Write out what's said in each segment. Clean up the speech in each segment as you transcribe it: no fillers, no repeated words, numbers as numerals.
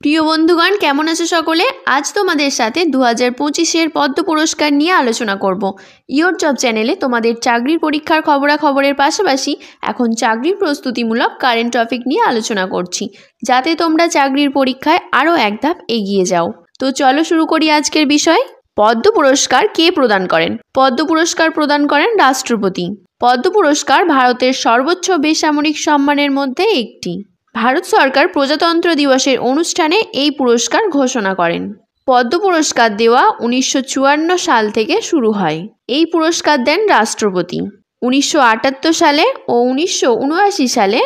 প্রিয় বন্ধুগণ, কেমন আছো সকলে? আজ তোমাদের সাথে 2025-এর পদ্ম পুরস্কার নিয়ে আলোচনা করব। ইয়োর জব চ্যানেলে তোমাদের চাকরির পরীক্ষার খবরাখবরের পাশাপাশি এখন চাকরির প্রস্তুতিমূলক কারেন্ট টপিক নিয়ে আলোচনা করছি, যাতে তোমরা চাকরির পরীক্ষায় আরও এক ধাপ এগিয়ে যাও। তো চলো শুরু করি আজকের বিষয়। পদ্ম পুরস্কার কে প্রদান করেন? পদ্ম পুরস্কার প্রদান করেন রাষ্ট্রপতি। পদ্ম পুরস্কার ভারতের সর্বোচ্চ বেসামরিক সম্মানের মধ্যে একটি। ভারত সরকার প্রজাতন্ত্র দিবসের অনুষ্ঠানে এই পুরস্কার ঘোষণা করেন। পদ্ম পুরস্কার দেওয়া 1954 সাল থেকে শুরু হয়। এই পুরস্কার দেন রাষ্ট্রপতি। 1978 সালে ও 1979 সালে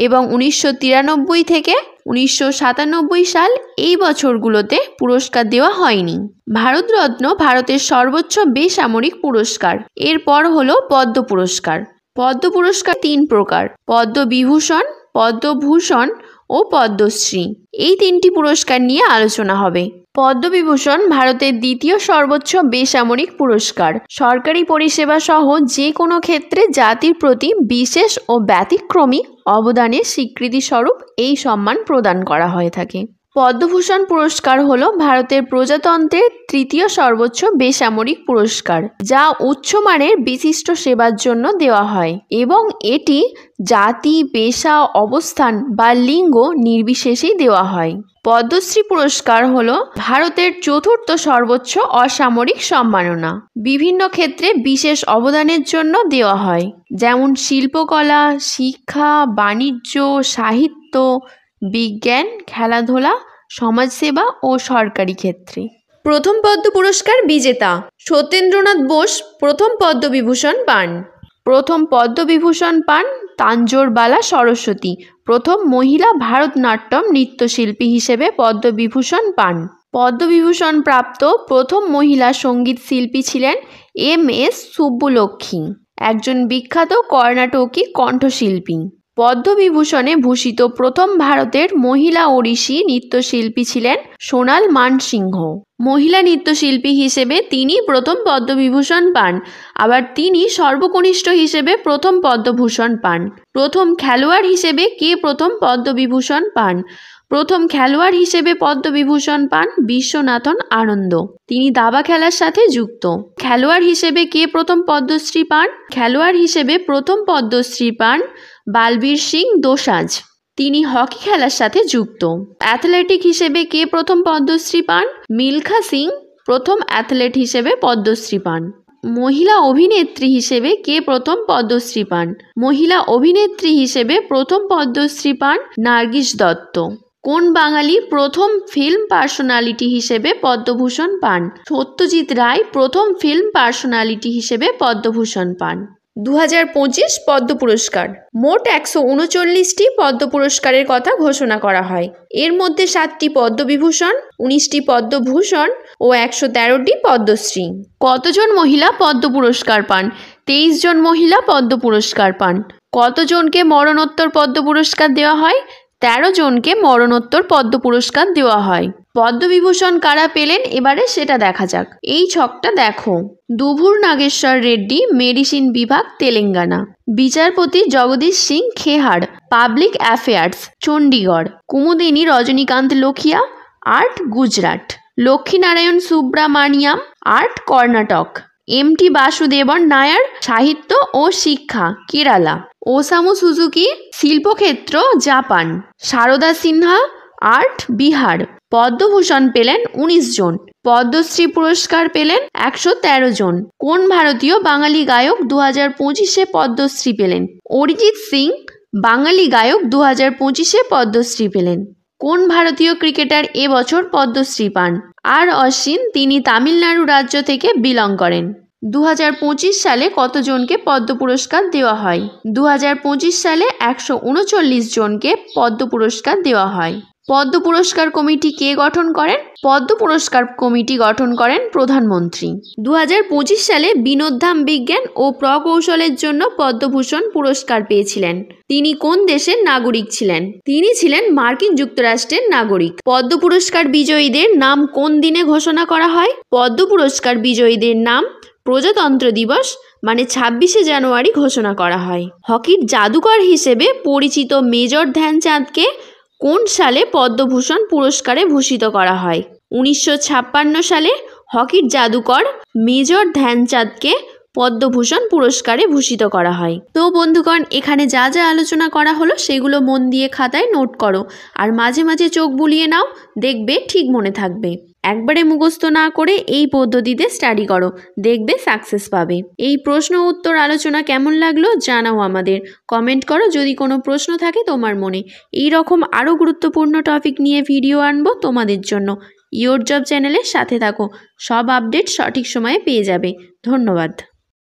এবং 1993 থেকে 1997 সাল এই বছরগুলোতে পুরস্কার দেওয়া হয়নি। ভারতরত্ন ভারতের সর্বোচ্চ বেসামরিক পুরস্কার। এরপর হলো পদ্ম পুরস্কার। পদ্ম পুরস্কার 3 প্রকার: পদ্মবিভূষণ, পদ্মভূষণ ও পদ্মশ্রী। এই 3টি পুরস্কার নিয়ে আলোচনা হবে। পদ্মবিভূষণ ভারতের দ্বিতীয় সর্বোচ্চ বেসামরিক পুরস্কার। সরকারি পরিষেবা সহ যে কোনো ক্ষেত্রে জাতির প্রতি বিশেষ ও ব্যতিক্রমী অবদানের স্বীকৃতিস্বরূপ এই সম্মান প্রদান করা হয়ে থাকে। পদ্মভূষণ পুরস্কার হল ভারতের প্রজাতন্ত্রের তৃতীয় সর্বোচ্চ বেসামরিক পুরস্কার, যা উচ্চমানের বিশিষ্ট সেবার জন্য দেওয়া হয় এবং এটি জাতি, পেশা, অবস্থান বা লিঙ্গ নির্বিশেষেই দেওয়া হয়। পদ্মশ্রী পুরস্কার হল ভারতের চতুর্থ সর্বোচ্চ অসামরিক সম্মাননা। বিভিন্ন ক্ষেত্রে বিশেষ অবদানের জন্য দেওয়া হয়, যেমন শিল্পকলা, শিক্ষা, বাণিজ্য, সাহিত্য, বিজ্ঞান, খেলাধুলা, সমাজসেবা ও সরকারি ক্ষেত্রে। প্রথম পদ্ম পুরস্কার বিজেতা সত্যেন্দ্রনাথ বোস প্রথম পদ্মবিভূষণ পান। প্রথম পদ্মবিভূষণ পান তাঞ্জোরবালা সরস্বতী, প্রথম মহিলা ভারতনাট্যম নৃত্যশিল্পী হিসেবে পদ্মবিভূষণ পান। পদ্মবিভূষণ প্রাপ্ত প্রথম মহিলা সঙ্গীত শিল্পী ছিলেন MS সুব্বুলক্ষ্মী, একজন বিখ্যাত কর্ণাটকী কণ্ঠশিল্পী। পদ্মবিভূষণে ভূষিত প্রথম ভারতের মহিলা ওড়িশি নৃত্যশিল্পী ছিলেন সোনাল মানসিংহ। মহিলা নৃত্যশিল্পী হিসেবে তিনি প্রথম পদ্মবিভূষণ পান। আবার তিনি সর্বকনিষ্ঠ হিসেবে প্রথম পদ্মভূষণ পান। প্রথম খেলোয়াড় হিসেবে কে প্রথম পদ্মবিভূষণ পান? প্রথম খেলোয়াড় হিসেবে পদ্মবিভূষণ পান বিশ্বনাথন আনন্দ। তিনি দাবা খেলার সাথে যুক্ত। খেলোয়াড় হিসেবে কে প্রথম পদ্মশ্রী পান? খেলোয়াড় হিসেবে প্রথম পদ্মশ্রী পান বালবীর সিং দোসাঝ। তিনি হকি খেলার সাথে যুক্ত। অ্যাথলেটিক হিসেবে কে প্রথম পদ্মশ্রী পান? মিলখা সিং প্রথম অ্যাথলেট হিসেবে পদ্মশ্রী পান। মহিলা অভিনেত্রী হিসেবে কে প্রথম পদ্মশ্রী পান? মহিলা অভিনেত্রী হিসেবে প্রথম পদ্মশ্রী পান নার্গিস দত্ত। কোন বাঙালি প্রথম ফিল্ম পার্সোনালিটি হিসেবে পদ্মভূষণ পান? সত্যজিৎ রায় প্রথম ফিল্ম পার্সোনালিটি হিসেবে পদ্মভূষণ পান। 2025 পদ্ম পুরস্কার। মোট 139টি পদ্ম পুরস্কারের কথা ঘোষণা করা হয়। এর মধ্যে 7টি পদ্মবিভূষণ, 19টি পদ্মভূষণ ও 113টি পদ্মশ্রী। কতজন মহিলা পদ্ম পুরস্কার পান? 23 জন মহিলা পদ্ম পুরস্কার পান। কতজনকে মরণোত্তর পদ্ম পুরস্কার দেওয়া হয়? 13 জনকে মরণোত্তর পদ্ম পুরস্কার দেওয়া হয়। পদ্মবিভূষণ কারা পেলেন এবারে সেটা দেখা যাক। এই ছকটা দেখো। দুভুর নাগেশ্বর রেড্ডি, মেডিসিন বিভাগ, তেলেঙ্গানা। বিচারপতি Jagdish Singh Khehar, public affairs, Chandigarh. Kumudini Rajnikant Lohia, art, Gujarat. Lakshminarayan Subramaniam, art, Karnataka. MT Vasudevan Nair, সাহিত্য ও শিক্ষা, কেরালা। ওসামু সুজুকি, শিল্পক্ষেত্র, জাপান। সারদা সিনহা, আর্ট, বিহার। পদ্মভূষণ পেলেন 19 জন। পদ্মশ্রী পুরস্কার পেলেন 113 জন। কোন ভারতীয় বাঙালি গায়ক 2025-এ পদ্মশ্রী পেলেন? অরিজিৎ সিং বাঙালি গায়ক 2025-এ পদ্মশ্রী পেলেন। কোন ভারতীয় ক্রিকেটার এবছর পদ্মশ্রী পান? আর অশ্বিন, তিনি তামিলনাড়ু রাজ্য থেকে বিলং করেন। 2025 সালে কতজনকে পদ্ম পুরস্কার দেওয়া হয়? 2025 সালে 139 জনকে পদ্ম পুরস্কার দেওয়া হয়। পদ্ম পুরস্কার কমিটি কে গঠন করেন? পদ্ম পুরস্কার কমিটি গঠন করেন প্রধানমন্ত্রী। 2025 সালে বিনোদধাম বিজ্ঞান ও প্রকৌশলের জন্য পদ্মভূষণ পুরস্কার পেয়েছিলেন। তিনি কোন দেশের নাগরিক ছিলেন? তিনি ছিলেন মার্কিন যুক্তরাষ্ট্রের নাগরিক। পদ্ম পুরস্কার বিজয়ীদের নাম কোন দিনে ঘোষণা করা হয়? পদ্ম পুরস্কার বিজয়ীদের নাম প্রজাতন্ত্র দিবস মানে 26শে জানুয়ারি ঘোষণা করা হয়। হকির জাদুকর হিসেবে পরিচিত মেজর ধ্যানচাঁদকে কোন সালে পদ্মভূষণ পুরস্কারে ভূষিত করা হয়? 1956 সালে হকির জাদুকর মেজর ধ্যানচাঁদকে পদ্মভূষণ পুরস্কারে ভূষিত করা হয়। তো বন্ধুগণ, এখানে যা যা আলোচনা করা হলো সেগুলো মন দিয়ে খাতায় নোট করো আর মাঝে মাঝে চোখ বুলিয়ে নাও, দেখবে ঠিক মনে থাকবে। একবারে মুখস্থ না করে এই পদ্ধতিতে স্টাডি করো, দেখবে সাকসেস পাবে। এই প্রশ্ন উত্তর আলোচনা কেমন লাগলো জানাও আমাদের, কমেন্ট করো যদি কোনো প্রশ্ন থাকে তোমার মনে। এই রকম আরও গুরুত্বপূর্ণ টপিক নিয়ে ভিডিও আনবো তোমাদের জন্য। ইওর জব চ্যানেলের সাথে থাকো, সব আপডেট সঠিক সময়ে পেয়ে যাবে। ধন্যবাদ।